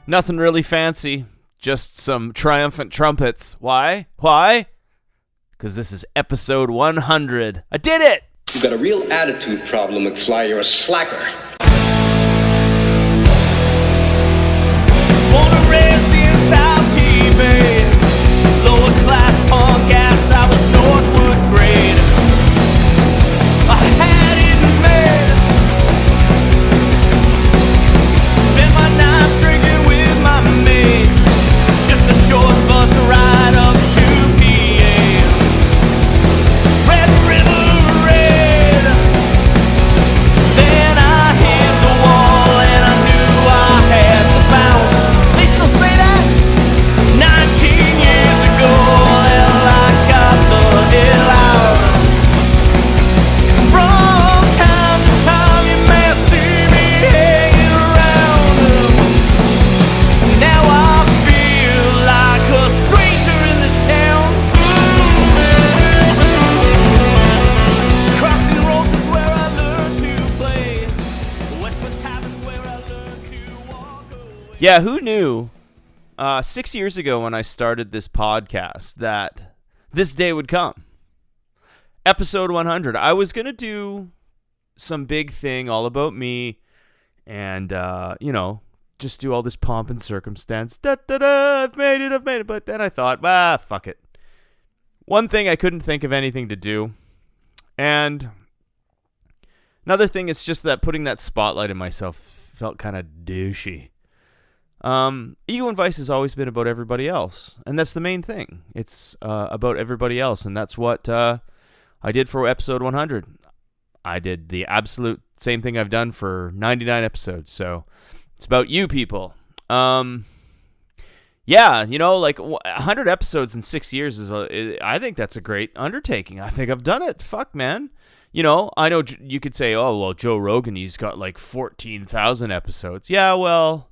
Nothing really fancy, just some triumphant trumpets. Why? Why? Because this is episode 100. I did it! You've got a real attitude problem, McFly. You're a slacker. Born and raised in South Bay, lower class punk ass, I was Northwood grade. I had it made. Spent my nights drinking with my mates. Just a short bus ride up to PA. Red River Red. Then I hit the wall and I knew I had to bounce. They still say that 19 years ago. Well, I got the hell out. From time to time you may see me hanging around. Now I feel like a stranger in this town. Crocs and rolls is where I learned to play. Westwood Tavern's where I learned to walk away. Yeah, who knew 6 years ago when I started this podcast that this day would come? Episode 100. I was going to do some big thing all about me and, just do all this pomp and circumstance. Da-da-da, I've made it. But then I thought, fuck it. One thing, I couldn't think of anything to do. And another thing, it's just that putting that spotlight on myself felt kind of douchey. Ego and Vice has always been about everybody else. And that's the main thing. It's about everybody else. And that's what I did for episode 100. I did the absolute same thing I've done for 99 episodes. So it's about you people. 100 episodes in 6 years I think that's a great undertaking. I think I've done it. Fuck, man. I know you could say, oh, well, Joe Rogan, he's got like 14,000 episodes. Yeah, well,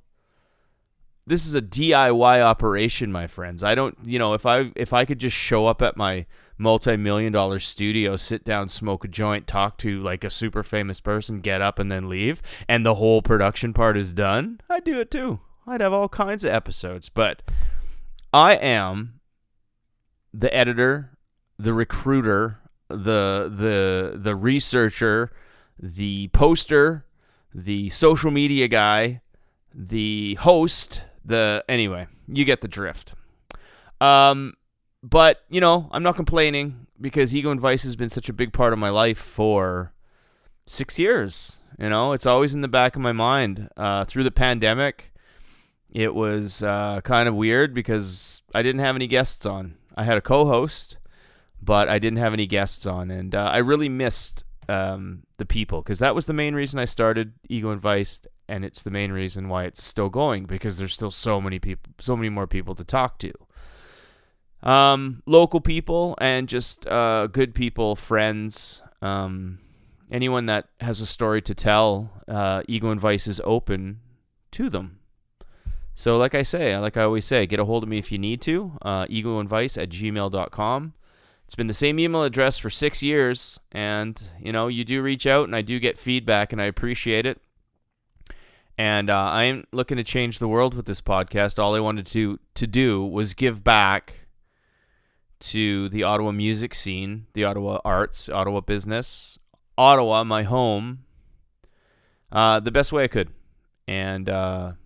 this is a DIY operation, my friends. I don't, if I could just show up at my multi-million-dollar studio, sit down, smoke a joint, talk to like a super famous person, get up and then leave, and the whole production part is done, I'd do it too. I'd have all kinds of episodes. But I am the editor, the recruiter, the researcher, the poster, the social media guy, the host, anyway, you get the drift. But, I'm not complaining because Ego and Vice has been such a big part of my life for 6 years. It's always in the back of my mind. Through the pandemic, it was kind of weird because I didn't have any guests on. I had a co-host, but I didn't have any guests on. And I really missed the people because that was the main reason I started Ego and Vice. And it's the main reason why it's still going because there's still so many more people to talk to. Local people and just good people, friends, anyone that has a story to tell. Ego and Vice is open to them. So like I always say, get a hold of me if you need to. egoandvice@gmail.com. It's been the same email address for 6 years, and you do reach out and I do get feedback and I appreciate it. And I ain't looking to change the world with this podcast. All I wanted to do was give back to the Ottawa music scene, the Ottawa arts, Ottawa business, Ottawa, my home, the best way I could. And I'll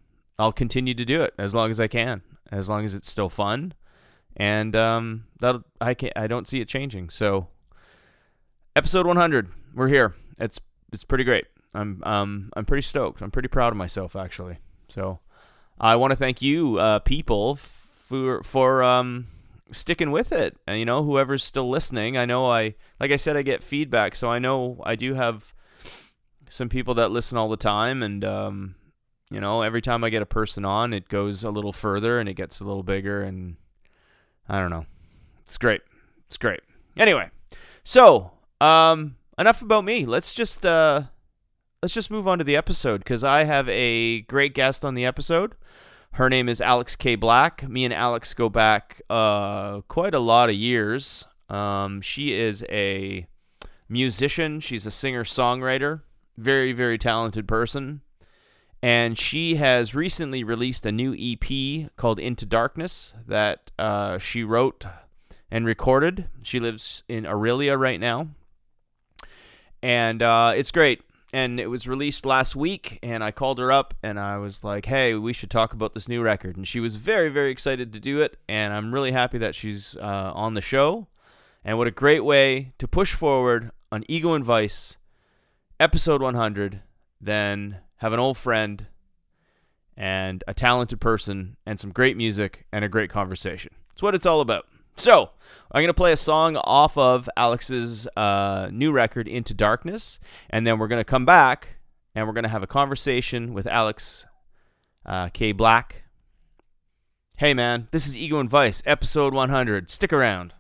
continue to do it as long as I can, as long as it's still fun. And I don't see it changing. So episode 100, we're here. It's pretty great. I'm pretty stoked. I'm pretty proud of myself, actually. So I want to thank you people for sticking with it. And whoever's still listening, I know like I said, I get feedback, so I know I do have some people that listen all the time. And every time I get a person on, it goes a little further and it gets a little bigger, and I don't know. It's great. Anyway, so enough about me. Let's just move on to the episode because I have a great guest on the episode. Her name is Kaye Black. Me and Alex go back quite a lot of years. She is a musician. She's a singer-songwriter. Very, very talented person. And she has recently released a new EP called Into Darkness that she wrote and recorded. She lives in Aurelia right now. And it's great. And it was released last week, and I called her up, and I was like, hey, we should talk about this new record. And she was very, very excited to do it, and I'm really happy that she's on the show. And what a great way to push forward on Ego and Vice, episode 100, then have an old friend and a talented person and some great music and a great conversation. It's what it's all about. So, I'm going to play a song off of Alex's new record, Into Darkness, and then we're going to come back, and we're going to have a conversation with Alex, Kaye Black. Hey, man, this is Ego and Vice, episode 100. Stick around.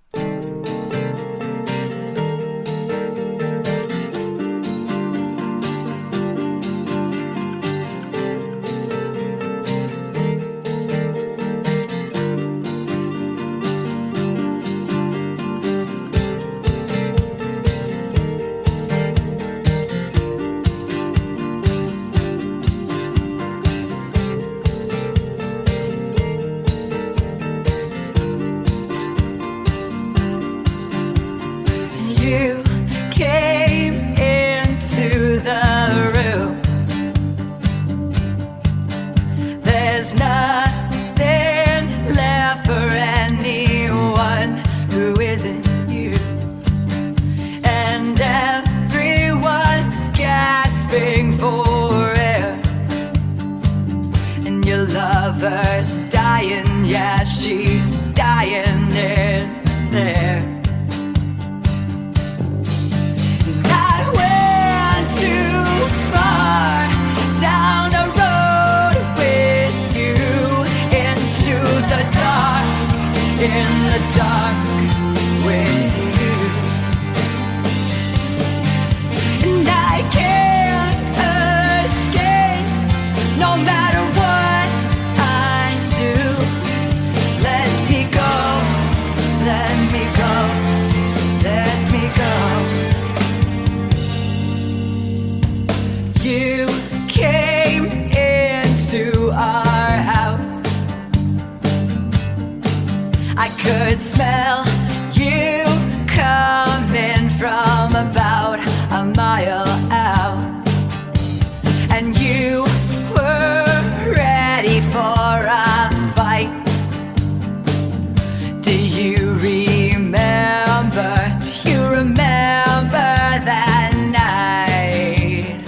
Could smell you coming from about a mile out, and you were ready for a fight. Do you remember? Do you remember that night?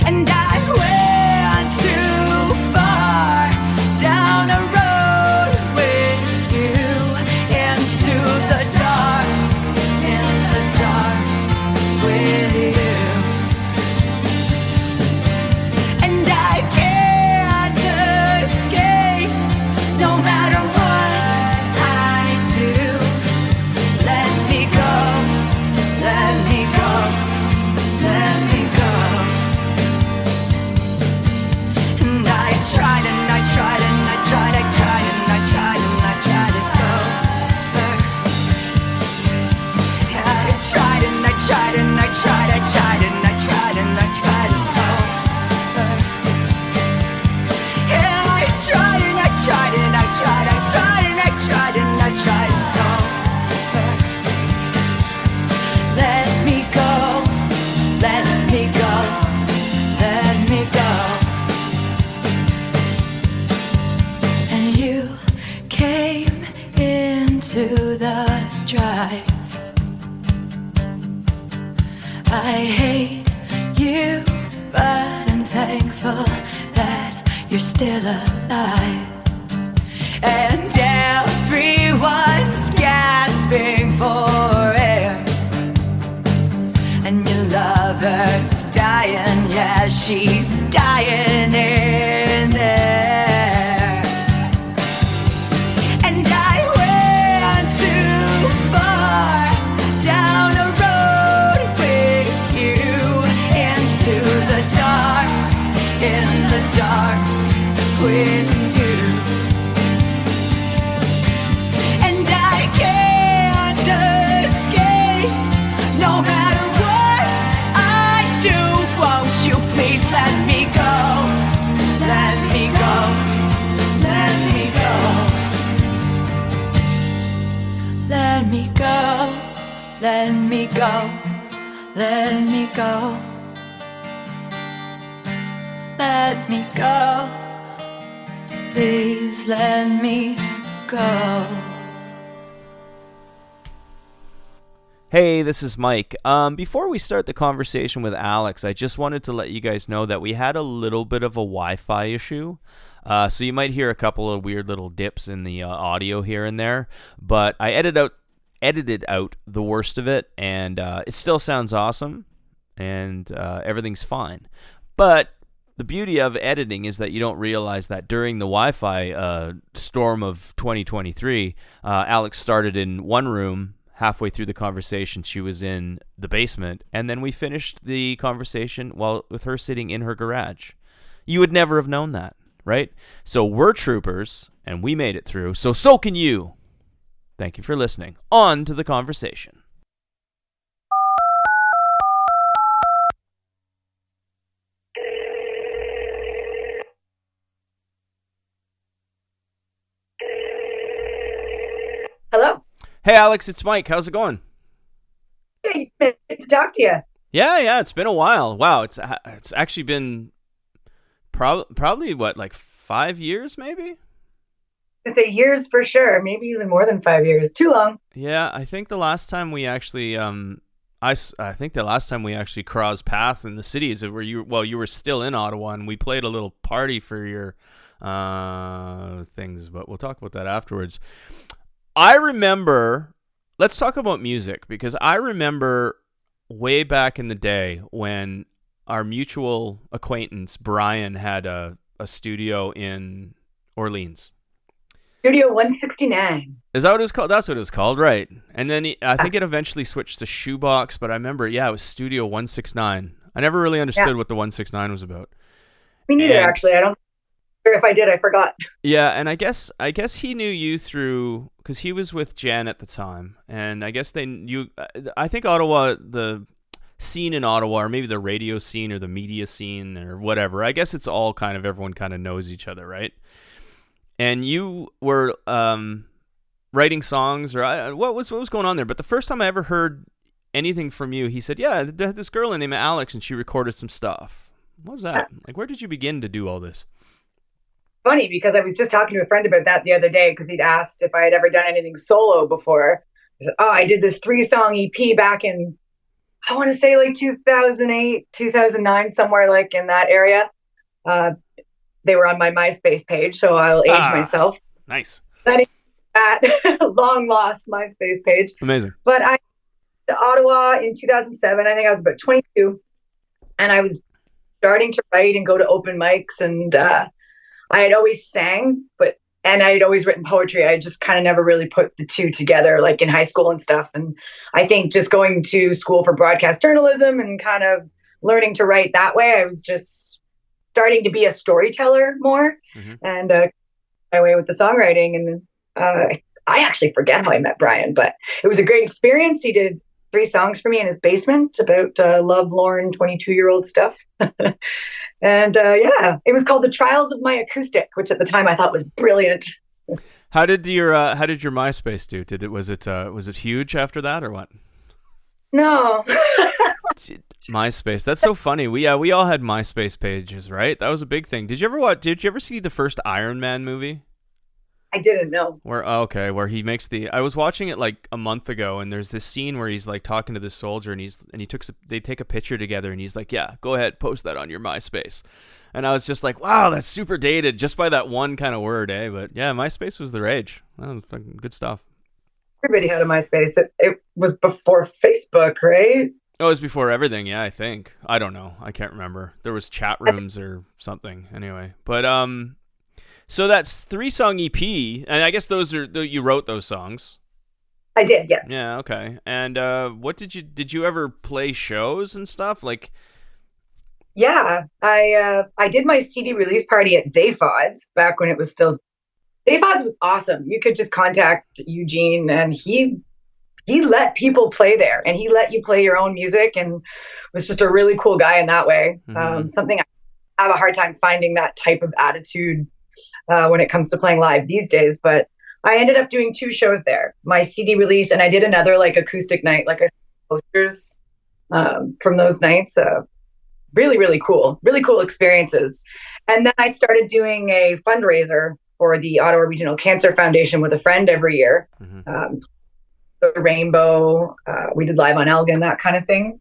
And I went too far down a road with you into the dark with you. And I can't escape no matter what I do. Let me go, let me go, let me go. And I tried and I tried and I tried, I tried and I tried and I tried, it's over. I tried and I tried and I tried, I tried and I tried and I tried, it's over. Yeah, I tried and I tried and I tried, I tried and I tried and I tried, it's over. Let me go, let me go, let me go. And you came into the drive. I hate you, but I'm thankful that you're still alive. And everyone's gasping for air, and your lover's dying, yeah, she's dying in there. And I went too far down a road with you into the dark, in the dark with you. And I can't escape no matter what I do. Won't you please let me go? go, let me go, let me go, please let me go. Hey, this is Mike. Before we start the conversation with Alex, I just wanted to let you guys know that we had a little bit of a Wi-Fi issue. So you might hear a couple of weird little dips in the audio here and there, but I edited out the worst of it, and it still sounds awesome, and everything's fine. But the beauty of editing is that you don't realize that during the Wi-Fi storm of 2023, Alex started in one room. Halfway through the conversation, she was in the basement, and then we finished the conversation with her sitting in her garage. You would never have known that, right? So we're troopers, and we made it through, so can you. Thank you for listening. On to the conversation. Hello. Hey, Alex, it's Mike. How's it going? Hey, good to talk to you. Yeah, it's been a while. Wow, it's actually been probably what, like 5 years, maybe? I say years for sure, maybe even more than 5 years. Too long. Yeah, I think the last time we actually I think the last time we actually crossed paths in the city is where you were still in Ottawa, and we played a little party for your things, but we'll talk about that afterwards. I remember, let's talk about music, because I remember way back in the day when our mutual acquaintance Brian had a studio in Orleans. Studio 169. Is that what it was called? That's what it was called, right? And then I think it eventually switched to Shoebox, but I remember, it was Studio 169. I never really understood what the 169 was about. Me neither, actually. I don't. Or if I did, I forgot. Yeah, and I guess he knew you through, because he was with Jen at the time, and I guess I think Ottawa, the scene in Ottawa, or maybe the radio scene or the media scene or whatever, I guess it's all kind of, everyone kind of knows each other, right? And you were writing songs, or what was going on there? But the first time I ever heard anything from you, he said, yeah, they had this girl named Alex, and she recorded some stuff. What was that? Like, where did you begin to do all this? Funny, because I was just talking to a friend about that the other day, because he'd asked if I had ever done anything solo before. I said, I did this 3-song EP back in, I want to say like 2008, 2009, somewhere like in that area. They were on my MySpace page, so I'll age myself. Nice. That long lost MySpace page. Amazing. But I went to Ottawa in 2007. I think I was about 22, and I was starting to write and go to open mics, and I had always sang, and I had always written poetry. I just kind of never really put the two together, like in high school and stuff. And I think just going to school for broadcast journalism and kind of learning to write that way, I was just starting to be a storyteller more, and my way with the songwriting. And I actually forget how I met Brian, but it was a great experience. He did 3 songs for me in his basement about lovelorn 22-year-old stuff. And it was called The Trials of My Acoustic, which at the time I thought was brilliant. How did your MySpace do? Was it huge after that, or what? No. MySpace. That's so funny. We all had MySpace pages, right? That was a big thing. Did you ever see the first Iron Man movie? I didn't know. Where he makes I was watching it like a month ago, and there's this scene where he's like talking to this soldier, and they take a picture together, and he's like, yeah, go ahead, post that on your MySpace. And I was just like, wow, that's super dated just by that one kind of word, eh? But yeah, MySpace was the rage. That was fucking good stuff. Everybody had a MySpace. It was before Facebook, right? Oh, it was before everything, yeah, I think. I don't know. I can't remember. There was chat rooms or something. Anyway. But so that's 3-song EP, and I guess you wrote those songs. I did, yeah. Yeah, okay. And what did you ever play shows and stuff? Like, yeah, I did my CD release party at Zaphod's back when it was still. Zaphod's was awesome. You could just contact Eugene, and he let people play there, and he let you play your own music, and was just a really cool guy in that way. Something I have a hard time finding that type of attitude when it comes to playing live these days. But I ended up doing 2 shows there, my CD release, and I did another like acoustic night, like I said posters from those nights. Really, really cool experiences. And then I started doing a fundraiser for the Ottawa Regional Cancer Foundation with a friend every year. The Rainbow, we did Live on Elgin, that kind of thing.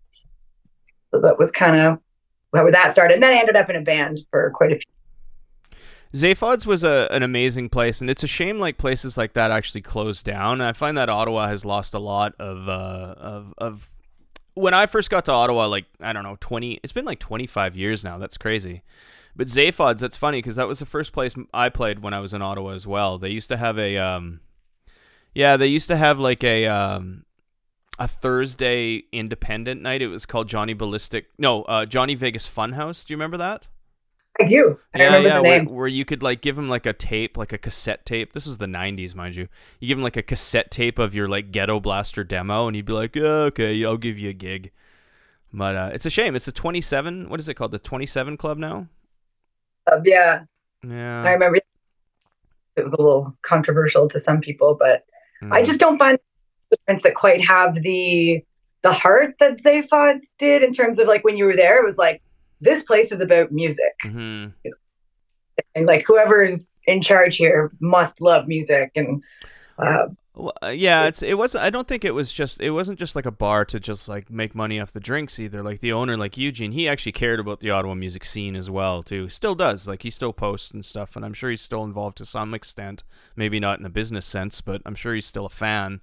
So that was kind of where that started. And then I ended up in a band for quite a few. Zaphod's was an amazing place, and it's a shame like places like that actually closed down. I find that Ottawa has lost a lot of when I first got to Ottawa, like, I don't know, it's been like 25 years now. That's crazy. But Zaphod's, that's funny because that was the first place I played when I was in Ottawa as well. They used to have a Thursday independent night. It was called Johnny Vegas Funhouse. Do you remember that? I do. I remember the name. Where you could like give him like a tape, like a cassette tape. This was the 90s, mind you. You give him like a cassette tape of your like Ghetto Blaster demo, and he'd be like, okay, I'll give you a gig. But it's a shame. It's the 27. What is it called? The 27 Club now? Yeah. Yeah. I remember it was a little controversial to some people, but I just don't find the difference that quite have the heart that Zaphod did in terms of like when you were there, it was like, this place is about music. And like whoever's in charge here must love music. And it wasn't. I don't think it wasn't just like a bar to just like make money off the drinks either. Like the owner, like Eugene, he actually cared about the Ottawa music scene as well too. Still does. Like he still posts and stuff, and I'm sure he's still involved to some extent. Maybe not in a business sense, but I'm sure he's still a fan.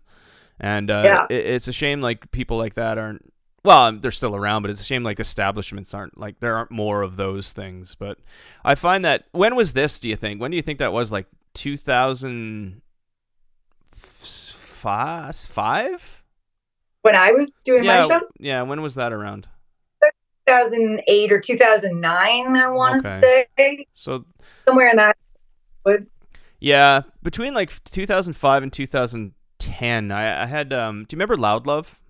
And it's a shame like people like that aren't. Well, they're still around, but it's a shame like establishments aren't, like there aren't more of those things. But I find that, when was this, do you think? When do you think that was? Like 2005? When I was doing my show? Yeah, when was that around? 2008 or 2009, I want to say. So somewhere in that woods. Yeah, between like 2005 and 2010, I had, do you remember Loud Love?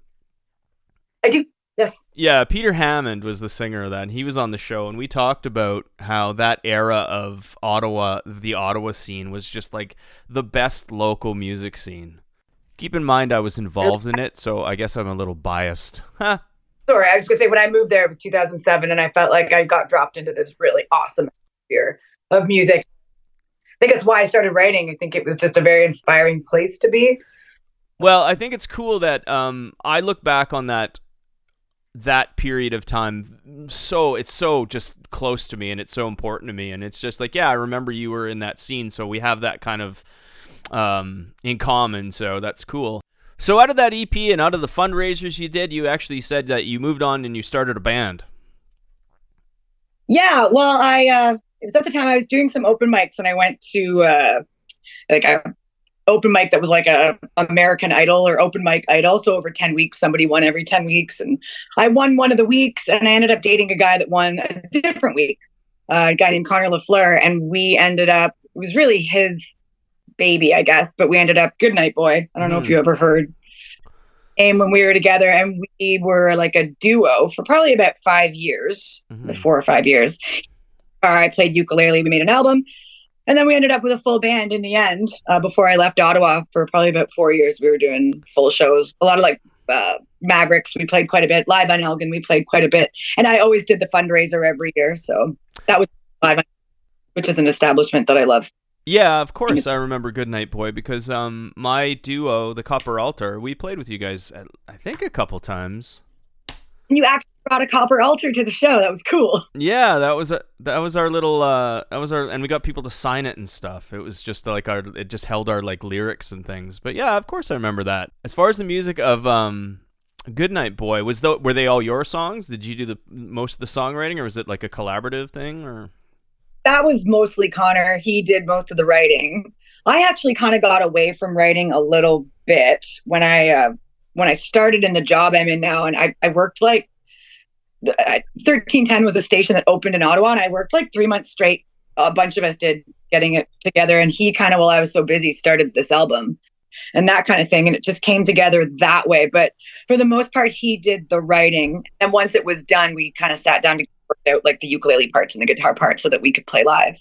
I do, yes. Yeah, Peter Hammond was the singer of that, and he was on the show, and we talked about how that era of Ottawa, the Ottawa scene, was just like the best local music scene. Keep in mind I was involved in it, so I guess I'm a little biased. Sorry, I was going to say, when I moved there, it was 2007, and I felt like I got dropped into this really awesome atmosphere of music. I think that's why I started writing. I think it was just a very inspiring place to be. Well, I think it's cool that I look back on that period of time, so it's so just close to me, and it's so important to me, and it's just like, yeah, I remember you were in that scene, so we have that kind of in common, so that's cool. So out of that EP and out of the fundraisers you did, you actually said that you moved on and you started a band. Yeah, well, it was at the time I was doing some open mics, and I went to like a open mic that was like a American Idol or Open Mic Idol. So over 10 weeks, somebody won every 10 weeks. And I won one of the weeks, and I ended up dating a guy that won a different week, a guy named Connor LaFleur. And we ended up, it was really his baby, I guess, but we ended up Goodnight Boy. I don't know if you ever heard. And when we were together, and we were like a duo for probably about 5 years, 4 or 5 years. I played ukulele. We made an album. And then we ended up with a full band in the end. Before I left Ottawa for probably about 4 years, we were doing full shows. A lot of like Mavericks, we played quite a bit. Live on Elgin, we played quite a bit. And I always did the fundraiser every year. So that was Live on, which is an establishment that I love. Yeah, of course. I remember Goodnight Boy because my duo, the Copper Altar, we played with you guys, I think, a couple times. And you actually brought a copper altar to the show. That was cool. Yeah, that was our little and we got people to sign it and stuff. It was just like it just held our like lyrics and things. But yeah, of course I remember that. As far as the music of Goodnight Boy, were they all your songs? Did you do most of the songwriting, or was it like a collaborative thing, or? That was mostly Connor. He did most of the writing. I actually kind of got away from writing a little bit when I started in the job I'm in now, and I worked like 1310 was a station that opened in Ottawa, and I worked like 3 months straight. A bunch of us did, getting it together, and he kind of, while I was so busy, started this album and that kind of thing, and it just came together that way. But for the most part, he did the writing, and once it was done, we kind of sat down to work out like the ukulele parts and the guitar parts so that we could play live.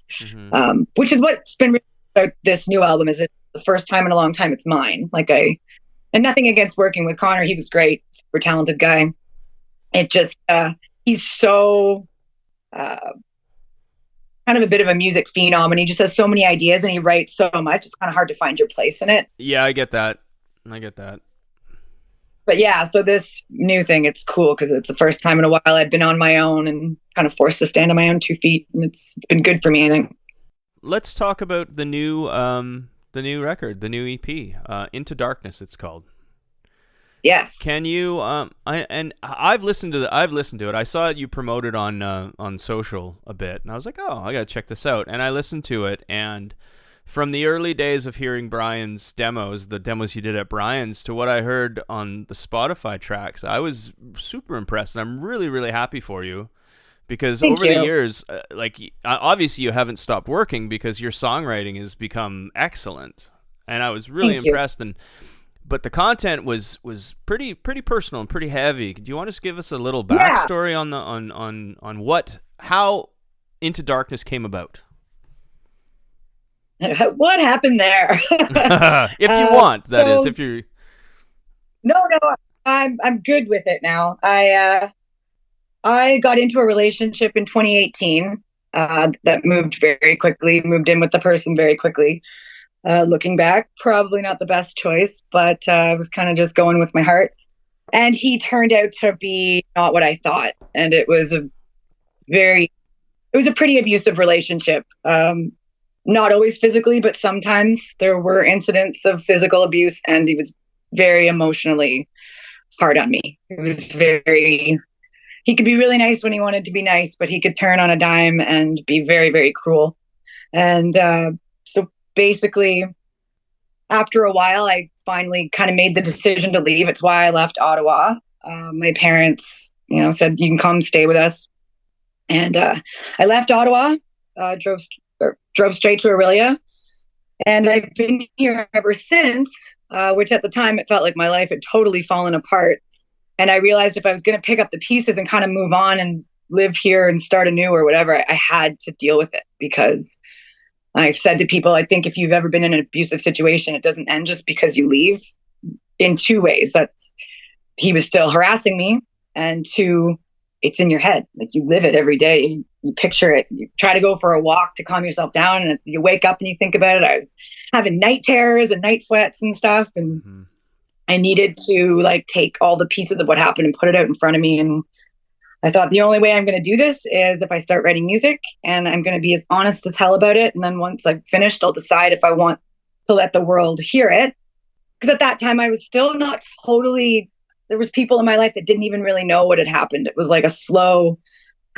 Which is what's been really about this new album, is it's the first time in a long time it's mine. Like I and nothing against working with Connor. He was great, super talented guy. It just, he's so, kind of a bit of a music phenom, and he just has so many ideas and he writes so much. It's kind of hard to find your place in it. Yeah, I get that. But yeah, so this new thing, it's cool because it's the first time in a while I've been on my own and kind of forced to stand on my own 2 feet, and it's been good for me, I think. Let's talk about the new record, the new EP, Into Darkness. It's called. Yes. Can you? I've listened to it. I saw it you promoted on social a bit, and I was like, oh, I gotta check this out. And I listened to it, and from the early days of hearing Brian's demos, the demos you did at Brian's, to what I heard on the Spotify tracks, I was super impressed, and I'm really, really happy for you. Because Thank over you. the years, obviously you haven't stopped working because your songwriting has become excellent, and I was really impressed. But the content was pretty personal and pretty heavy. Do you want to just give us a little backstory on how Into Darkness came about? What happened there? If you want, that is. If you're no, I'm good with it now. I got into a relationship in 2018 that moved in with the person very quickly. Looking back, probably not the best choice, but I was kind of just going with my heart. And he turned out to be not what I thought. And it was a pretty abusive relationship. Not always physically, but sometimes there were incidents of physical abuse, and he was very emotionally hard on me. He could be really nice when he wanted to be nice, but he could turn on a dime and be very, very cruel. And so basically, after a while, I finally kind of made the decision to leave. It's why I left Ottawa. My parents, said, you can come stay with us. And I left Ottawa, drove straight to Aurelia. And I've been here ever since, which at the time it felt like my life had totally fallen apart. And I realized if I was going to pick up the pieces and kind of move on and live here and start anew or whatever, I had to deal with it, because I've said to people, I think if you've ever been in an abusive situation, it doesn't end just because you leave, in 2 ways. He was still harassing me, and 2, it's in your head. Like, you live it every day. You picture it. You try to go for a walk to calm yourself down, and you wake up and you think about it. I was having night terrors and night sweats and stuff. And I needed to take all the pieces of what happened and put it out in front of me. And I thought the only way I'm going to do this is if I start writing music, and I'm going to be as honest as hell about it. And then once I've finished, I'll decide if I want to let the world hear it. Because at that time I was still not totally, there was people in my life that didn't even really know what had happened. It was like a slow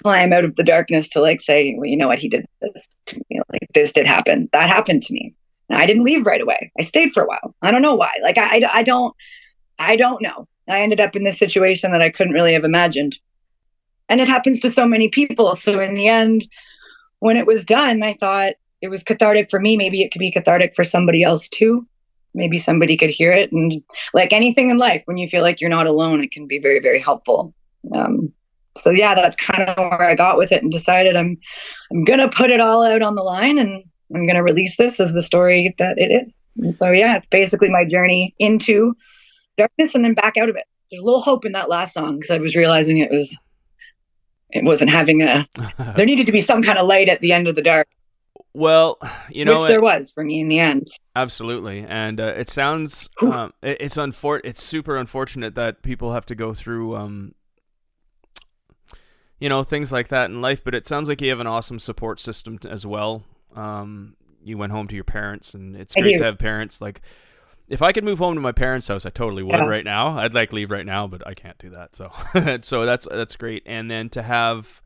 climb out of the darkness to say, well, you know what, he did this to me. This did happen. That happened to me. And I didn't leave right away. I stayed for a while. I don't know why. I don't know. I ended up in this situation that I couldn't really have imagined. And it happens to so many people. So in the end, when it was done, I thought it was cathartic for me. Maybe it could be cathartic for somebody else too. Maybe somebody could hear it. And like anything in life, when you feel like you're not alone, it can be very, very helpful. So yeah, that's kind of where I got with it, and decided I'm going to put it all out on the line, and I'm going to release this as the story that it is. And so, yeah, it's basically my journey into darkness and then back out of it. There's a little hope in that last song, because I was realizing it wasn't having there needed to be some kind of light at the end of the dark. Well, which there was for me in the end. Absolutely. And it sounds, it's super unfortunate that people have to go through, things like that in life, but it sounds like you have an awesome support system as well. You went home to your parents, and it's great to have parents. If I could move home to my parents' house, I totally would right now. I'd leave right now, but I can't do that. So, so that's great. And then to have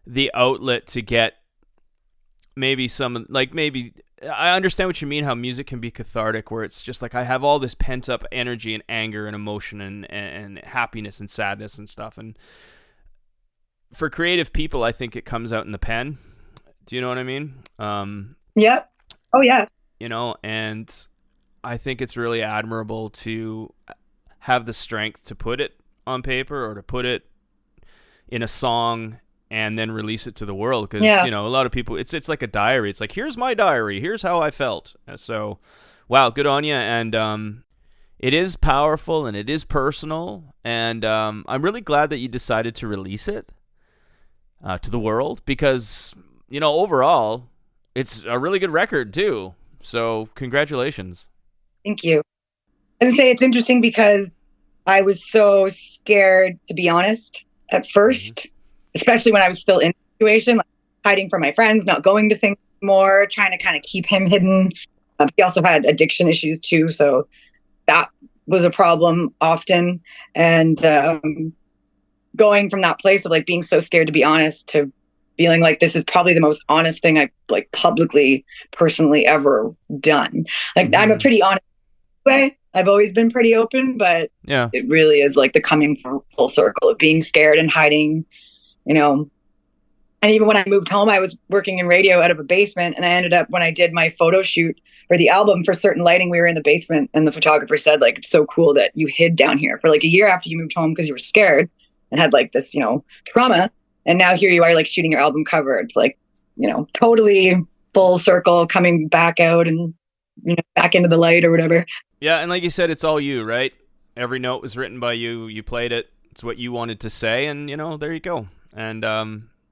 the outlet to get maybe I understand what you mean, how music can be cathartic, where it's just I have all this pent up energy and anger and emotion and happiness and sadness and stuff. And for creative people, I think it comes out in the pen. Do you know what I mean? Yep. Oh yeah. And I think it's really admirable to have the strength to put it on paper or to put it in a song and then release it to the world. Because, a lot of people, it's like a diary. It's here's my diary. Here's how I felt. So, wow, good on you. And, it is powerful and it is personal, and I'm really glad that you decided to release it to the world because, overall, it's a really good record too. So congratulations. Thank you. I was gonna say it's interesting because I was so scared, to be honest, at first, especially when I was still in the situation, like hiding from my friends, not going to things more, trying to kind of keep him hidden. He also had addiction issues too, so that was a problem often. And going from that place of like being so scared to be honest to feeling like this is probably the most honest thing I've like publicly, personally ever done. Like I'm a pretty honest way. I've always been pretty open, but Yeah. it really is like the coming full circle of being scared and hiding, And even when I moved home, I was working in radio out of a basement, and I ended up, when I did my photo shoot for the album for certain lighting, we were in the basement, and the photographer said, like, it's so cool that you hid down here for like a year after you moved home because you were scared and had like this, trauma. And now here you are, like shooting your album cover. It's like, totally full circle coming back out and, back into the light or whatever. Yeah, and like you said, it's all you, right? Every note was written by you. You played it. It's what you wanted to say, and there you go. And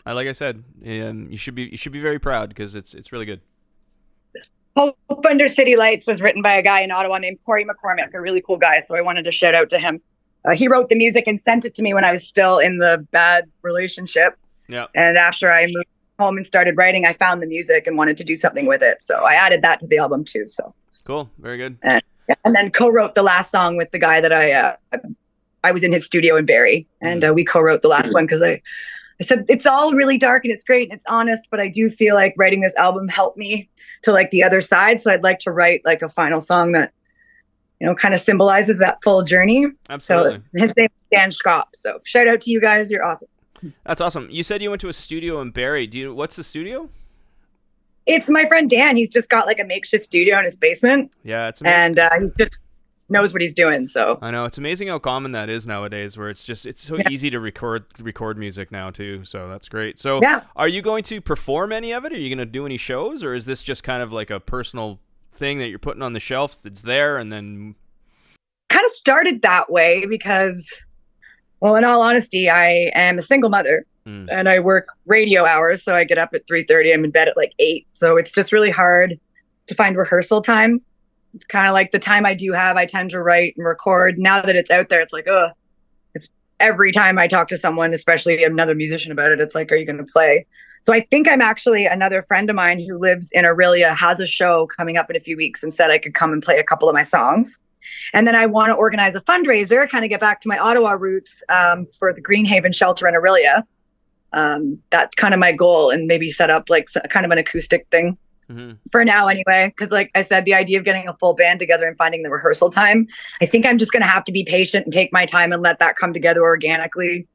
like I said, you should be very proud because it's really good. Hope Under City Lights was written by a guy in Ottawa named Corey McCormick, a really cool guy. So I wanted to shout out to him. He wrote the music and sent it to me when I was still in the bad relationship. Yeah. And after I moved home and started writing, I found the music and wanted to do something with it. So I added that to the album too. So cool, very good. And then co-wrote the last song with the guy that I was in his studio in Barrie, and we co-wrote the last one because I said it's all really dark and it's great and it's honest, but I do feel like writing this album helped me to like the other side. So I'd like to write like a final song that kind of symbolizes that full journey. Absolutely. So his name is Dan Scott. So shout out to you guys. You're awesome. That's awesome. You said you went to a studio in Barrie. What's the studio? It's my friend Dan. He's just got like a makeshift studio in his basement. Yeah, it's amazing. And he just knows what he's doing. So I know it's amazing how common that is nowadays, where it's so easy to record music now too. So that's great. So Are you going to perform any of it? Are you going to do any shows, or is this just kind of like a personal thing that you're putting on the shelf that's there and then? Kind of started that way because, well, in all honesty, I am a single mother. And I work radio hours, so I get up at 3:30. I'm in bed at like 8. So it's just really hard to find rehearsal time. It's kind of like the time I do have, I tend to write and record. Now that it's out there, it's like, it's every time I talk to someone, especially another musician about it, it's like, are you going to play? So I think another friend of mine who lives in Aurelia has a show coming up in a few weeks and said I could come and play a couple of my songs. And then I want to organize a fundraiser, kind of get back to my Ottawa roots for the Greenhaven shelter in Aurelia. That's kind of my goal, and maybe set up like kind of an acoustic thing for now anyway. Because like I said, the idea of getting a full band together and finding the rehearsal time, I think I'm just going to have to be patient and take my time and let that come together organically.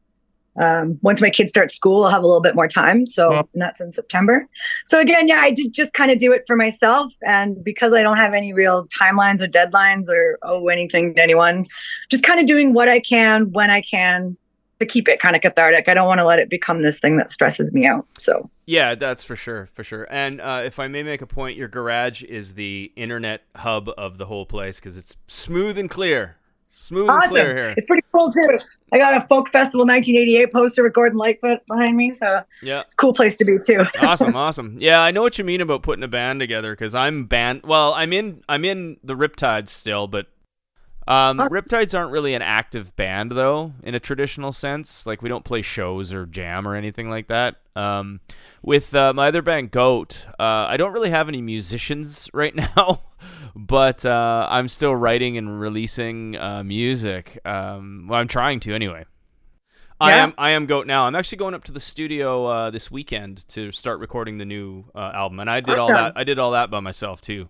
Once my kids start school, I'll have a little bit more time. So and that's in September. So again, I did just kind of do it for myself. And because I don't have any real timelines or deadlines or owe anything to anyone, just kind of doing what I can when I can to keep it kind of cathartic. I don't want to let it become this thing that stresses me out. So yeah, that's for sure. And if I may make a point, your garage is the internet hub of the whole place because it's smooth and clear. Smooth and clear here. It's pretty cool too. I got a Folk Festival 1988 poster with Gordon Lightfoot behind me, so yeah, it's a cool place to be too. Awesome. Yeah, I know what you mean about putting a band together because I'm in the Riptides still, but Riptides aren't really an active band though in a traditional sense. Like we don't play shows or jam or anything like that. With my other band Goat, I don't really have any musicians right now. But I'm still writing and releasing music. Well, I'm trying to anyway. Yeah. I am Goat now. I'm actually going up to the studio this weekend to start recording the new album, and I did all that. I did all that by myself too.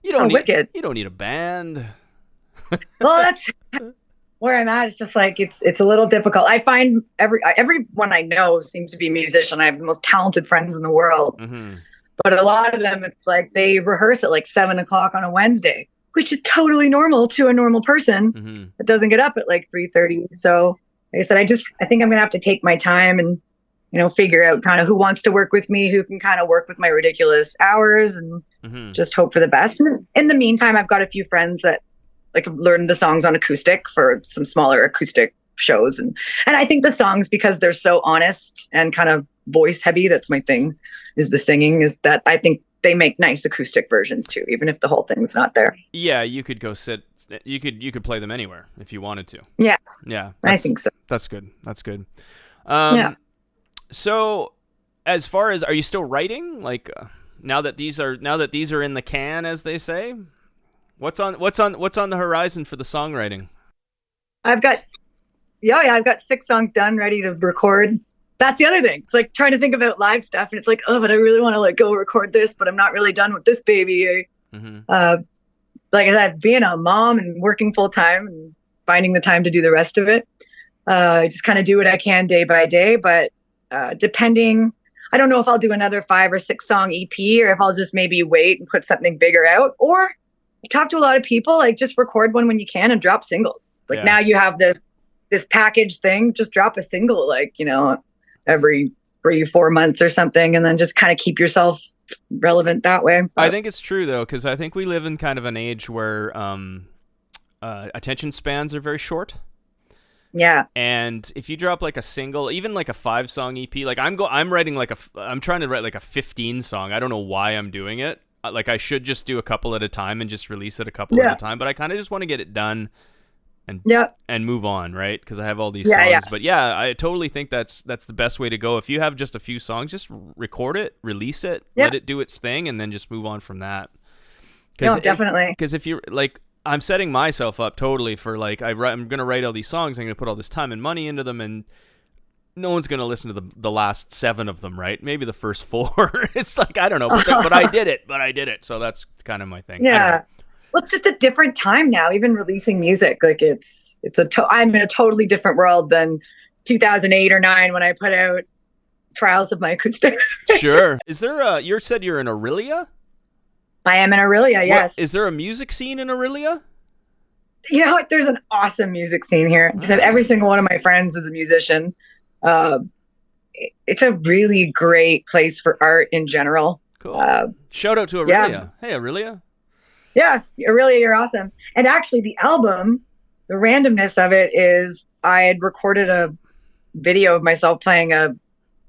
You don't need a band. Well, that's where I'm at. It's just like it's a little difficult. I find everyone I know seems to be a musician. I have the most talented friends in the world. Mm-hmm. But a lot of them, it's like they rehearse at like 7:00 on a Wednesday, which is totally normal to a normal person that doesn't get up at like 3:30. So like I said, I think I'm going to have to take my time and, figure out kind of who wants to work with me, who can kind of work with my ridiculous hours and just hope for the best. In the meantime, I've got a few friends that like learn the songs on acoustic for some smaller acoustic shows. And I think the songs, because they're so honest and kind of voice heavy, that's my thing, is the singing, is that I think they make nice acoustic versions too, even if the whole thing's not there. Yeah, you could go sit. You could play them anywhere if you wanted to. Yeah. Yeah. I think so. That's good. Yeah. So, as far as, are you still writing? Like, now that these are in the can, as they say, what's on the horizon for the songwriting? I've got 6 songs done, ready to record. That's the other thing. It's like trying to think about live stuff, and it's like, oh, but I really want to like go record this, but I'm not really done with this baby. Like I said, being a mom and working full time and finding the time to do the rest of it. I just kind of do what I can day by day, but depending, I don't know if I'll do another 5 or 6 song EP, or if I'll just maybe wait and put something bigger out, or talk to a lot of people, like just record one when you can and drop singles. Like now you have this package thing, just drop a single, like, you know, every 3-4 months or something, and then just kind of keep yourself relevant that way. I think it's true though, because I think we live in kind of an age where attention spans are very short. Yeah. And if you drop like a single, even like a 5-song EP, like I'm trying to write like a 15 song. I don't know why I'm doing it. Like I should just do a couple at a time and just release it a couple at a time, but I kind of just want to get it done and move on, right? Because I have all these songs. Yeah. But yeah, I totally think that's the best way to go. If you have just a few songs, just record it, release it, let it do its thing, and then just move on from that. No, definitely. Because if you're like, I'm setting myself up totally for like, I'm going to write all these songs, I'm going to put all this time and money into them, and no one's going to listen to the last 7 of them, right? Maybe the first 4. It's like, I don't know, but I did it. So that's kind of my thing. Yeah. Well, it's just a different time now, even releasing music. Like I'm in a totally different world than 2008 or 9 when I put out Trials of My Acoustic. Sure. Is there you said you're in Orillia? I am in Orillia, yes. Is there a music scene in Orillia? You know what? There's an awesome music scene here. Because every single one of my friends is a musician. It's a really great place for art in general. Cool. Shout out to Orillia. Yeah. Hey, Orillia. Yeah, Orillia, you're awesome. And actually, the album, the randomness of it is I had recorded a video of myself playing a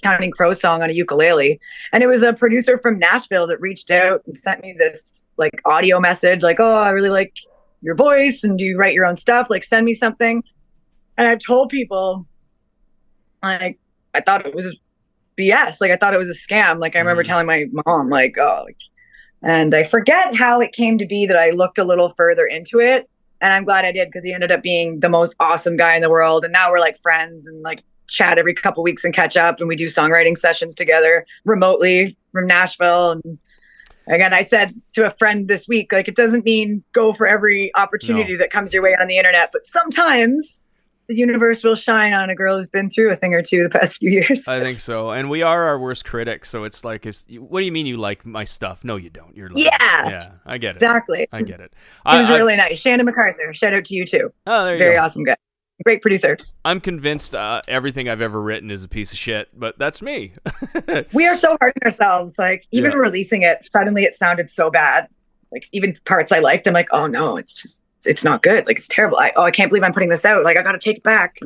Counting Crows song on a ukulele. And it was a producer from Nashville that reached out and sent me this like audio message, like, oh, I really like your voice, and do you write your own stuff? Like, send me something. And I told people, like, I thought it was BS. Like, I thought it was a scam. Like, I remember telling my mom, like, oh, and I forget how it came to be that I looked a little further into it. And I'm glad I did, because he ended up being the most awesome guy in the world. And now we're like friends and like chat every couple weeks and catch up. And we do songwriting sessions together remotely from Nashville. And again, I said to a friend this week, like, it doesn't mean go for every opportunity that comes your way on the internet, but sometimes the universe will shine on a girl who's been through a thing or two the past few years. I think so. And we are our worst critics. So it's like, what do you mean you like my stuff? No, you don't. You're lying. Yeah, I get it. Exactly. I get it. It was really nice. Shannon MacArthur, shout out to you too. Oh, there you Very go. awesome guy. Great producer. I'm convinced everything I've ever written is a piece of shit, but that's me. We are so hard on ourselves. Like, even releasing it, suddenly it sounded so bad. Like, even parts I liked, I'm like, oh no, it's not good. Like, it's terrible. I can't believe I'm putting this out. Like, I got to take it back.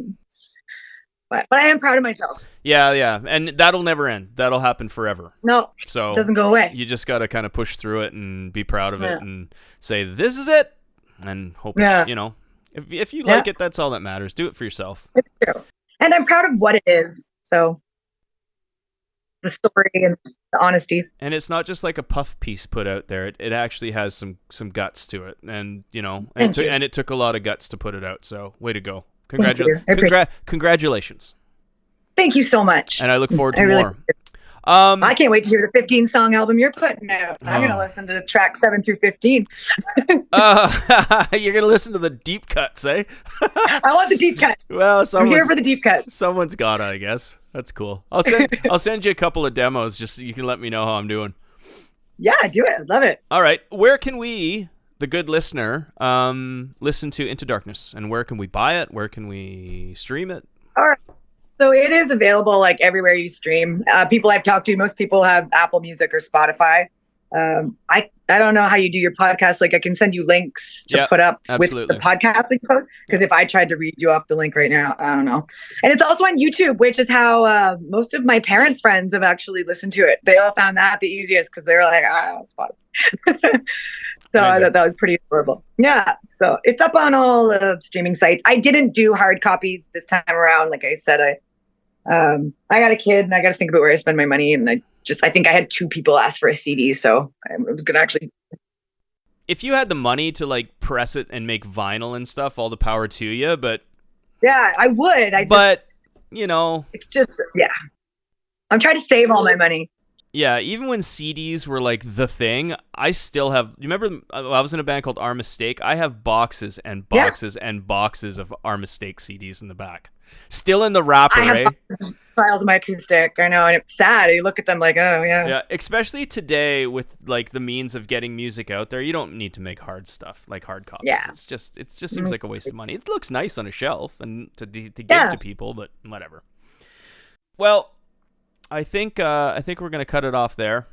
But I am proud of myself. Yeah. And that'll never end. That'll happen forever. No, so it doesn't go away. You just got to kind of push through it and be proud of it and say, this is it. And hope, it, you know, if you like it, that's all that matters. Do it for yourself. It's true. And I'm proud of what it is. So the story and the honesty. And it's not just like a puff piece put out there. It actually has some guts to it. And, you know, and it took a lot of guts to put it out. So way to go. Congratulations. Thank you so much. And I look forward to more. I can't wait to hear the 15-song album you're putting out. I'm going to listen to track 7 through 15. You're going to listen to the deep cuts, eh? I want the deep cut. Well, I'm here for the deep cut. Someone's got to, I guess. That's cool. I'll send you a couple of demos just so you can let me know how I'm doing. Yeah, do it. Love it. All right. Where can we, the good listener, listen to Into Darkness? And where can we buy it? Where can we stream it? All right. So it is available like everywhere you stream. People I've talked to, most people have Apple Music or Spotify. I don't know how you do your podcast. Like I can send you links to put up absolutely. with the podcast link post. Because if I tried to read you off the link right now, I don't know. And it's also on YouTube, which is how most of my parents' friends have actually listened to it. They all found that the easiest because they were like, Spotify. So I thought that was pretty adorable. Yeah. So it's up on all streaming sites. I didn't do hard copies this time around. Like I said, I got a kid and I got to think about where I spend my money. And I think I had 2 people ask for a CD. So I was going to actually. If you had the money to like press it and make vinyl and stuff, all the power to you. But yeah, I would. It's just, yeah. I'm trying to save all my money. Yeah, even when CDs were like the thing, I still have. You remember I was in a band called Our Mistake? I have boxes and boxes and boxes of Our Mistake CDs in the back. Still in the wrapper, I have files of my acoustic. I know, and it's sad. You look at them like, oh yeah. Yeah, especially today with like the means of getting music out there, you don't need to make hard stuff like hard copies. Yeah. It just seems like a waste of money. It looks nice on a shelf and to give to people, but whatever. Well, I think we're gonna cut it off there.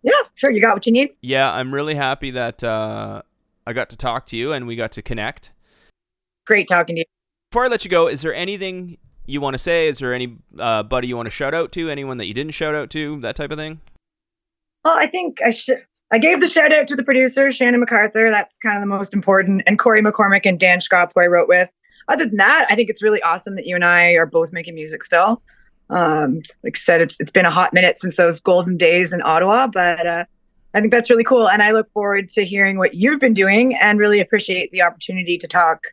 Yeah, sure. You got what you need. Yeah, I'm really happy that I got to talk to you and we got to connect. Great talking to you. Before I let you go, is there anything you want to say? Is there any buddy you want to shout out to? Anyone that you didn't shout out to? That type of thing? Well, I think I gave the shout out to the producers, Shannon MacArthur. That's kind of the most important. And Corey McCormick and Dan Schrop, who I wrote with. Other than that, I think it's really awesome that you and I are both making music still. Like I said, it's been a hot minute since those golden days in Ottawa, but I think that's really cool. And I look forward to hearing what you've been doing and really appreciate the opportunity to talk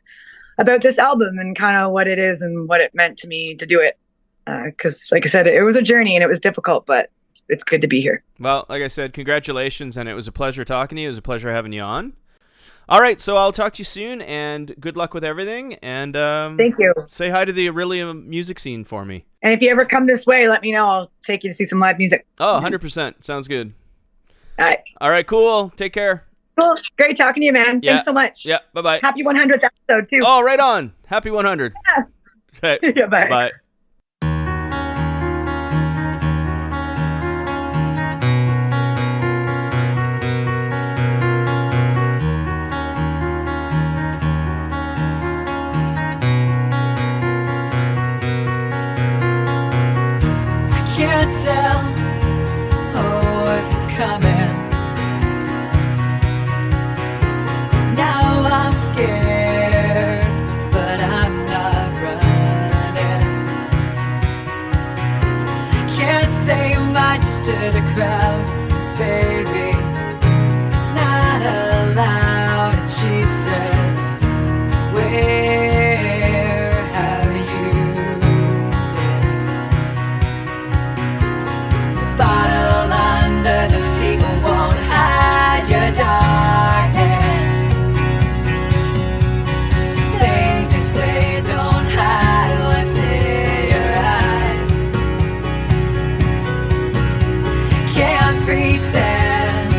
about this album and kind of what it is and what it meant to me to do it. Because like I said, it was a journey and it was difficult, but it's good to be here. Well, like I said, congratulations. And it was a pleasure talking to you. It was a pleasure having you on. All right. So I'll talk to you soon and good luck with everything. And thank you. Say hi to the Aurelium music scene for me. And if you ever come this way, let me know. I'll take you to see some live music. Oh, 100%. Sounds good. All right. All right. Cool. Take care. Cool. Great talking to you, man. Yeah. Thanks so much. Yeah. Bye-bye. Happy 100th episode, too. Oh, right on. Happy 100. Yeah. Okay. Yeah, bye. Bye. Can't tell, if it's coming. Now I'm scared, but I'm not running. Can't say much to the crowd, 'cause baby, it's not allowed. And she said, where have you been? The bottle under the sequel won't hide your darkness. The things you say don't hide what's in your eyes. Can't pretend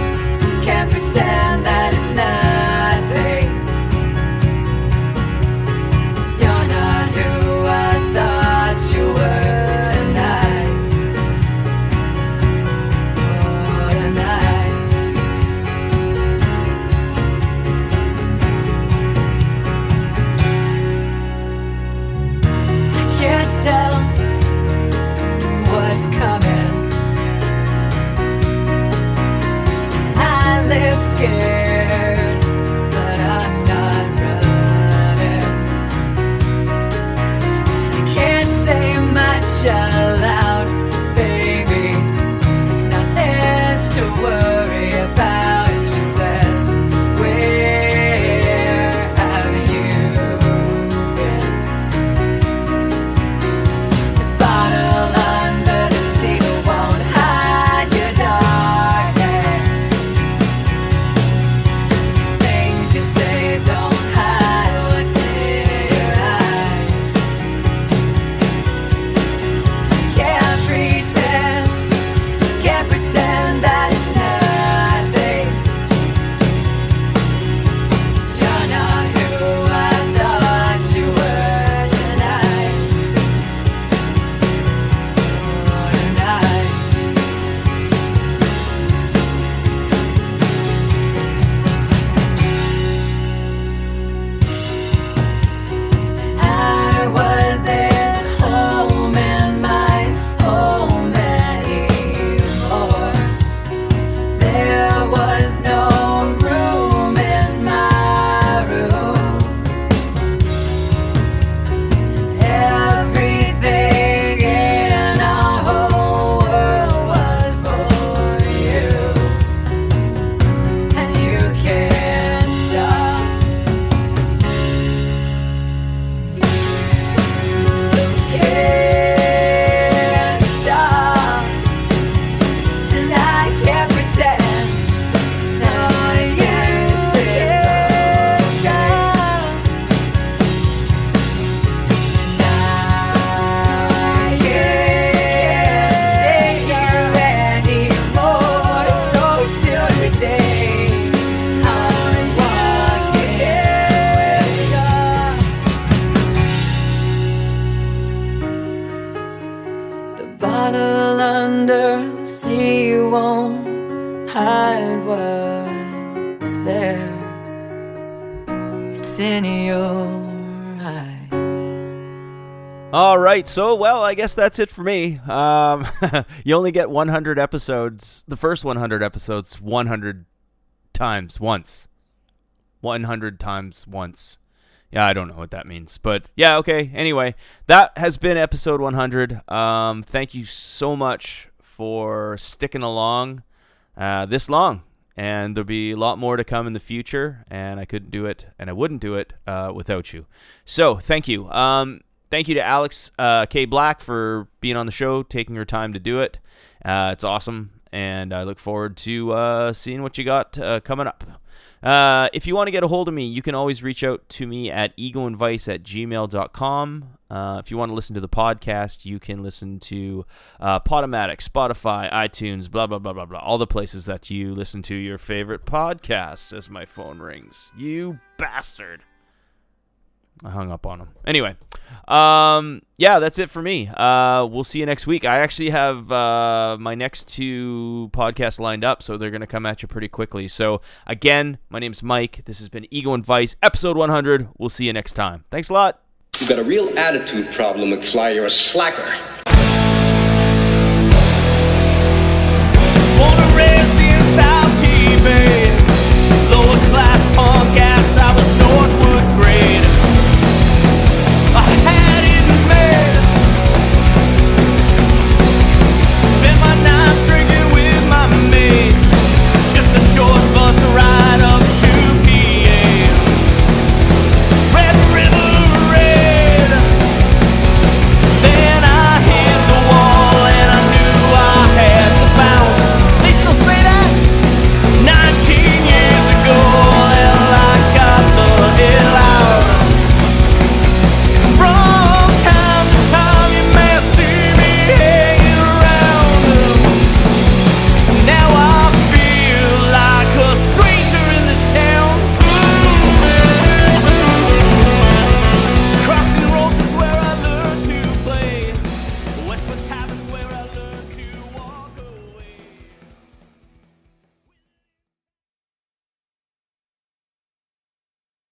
that it's nothing. bottle under the sea, you won't hide what's there. It's in your eyes. All right, so, well, I guess that's it for me. You only get 100 episodes, the first 100 episodes, 100 times once. 100 times once. Yeah, I don't know what that means, but yeah, okay. Anyway, that has been episode 100. Thank you so much for sticking along this long, and there'll be a lot more to come in the future, and I couldn't do it, and I wouldn't do it without you. So, thank you. Thank you to Alex Kaye Black for being on the show, taking her time to do it. It's awesome, and I look forward to seeing what you got coming up. If you want to get a hold of me, you can always reach out to me at egoandvice@gmail.com. If you want to listen to the podcast, you can listen to Podomatic, Spotify, iTunes, blah, blah, blah, blah, blah. All the places that you listen to your favorite podcasts as my phone rings. You bastard. I hung up on him. Anyway, yeah, that's it for me. We'll see you next week. I actually have my next 2 podcasts lined up, so they're going to come at you pretty quickly. So, again, my name's Mike. This has been Ego and Vice, episode 100. We'll see you next time. Thanks a lot. You've got a real attitude problem, McFly. You're a slacker. Wanna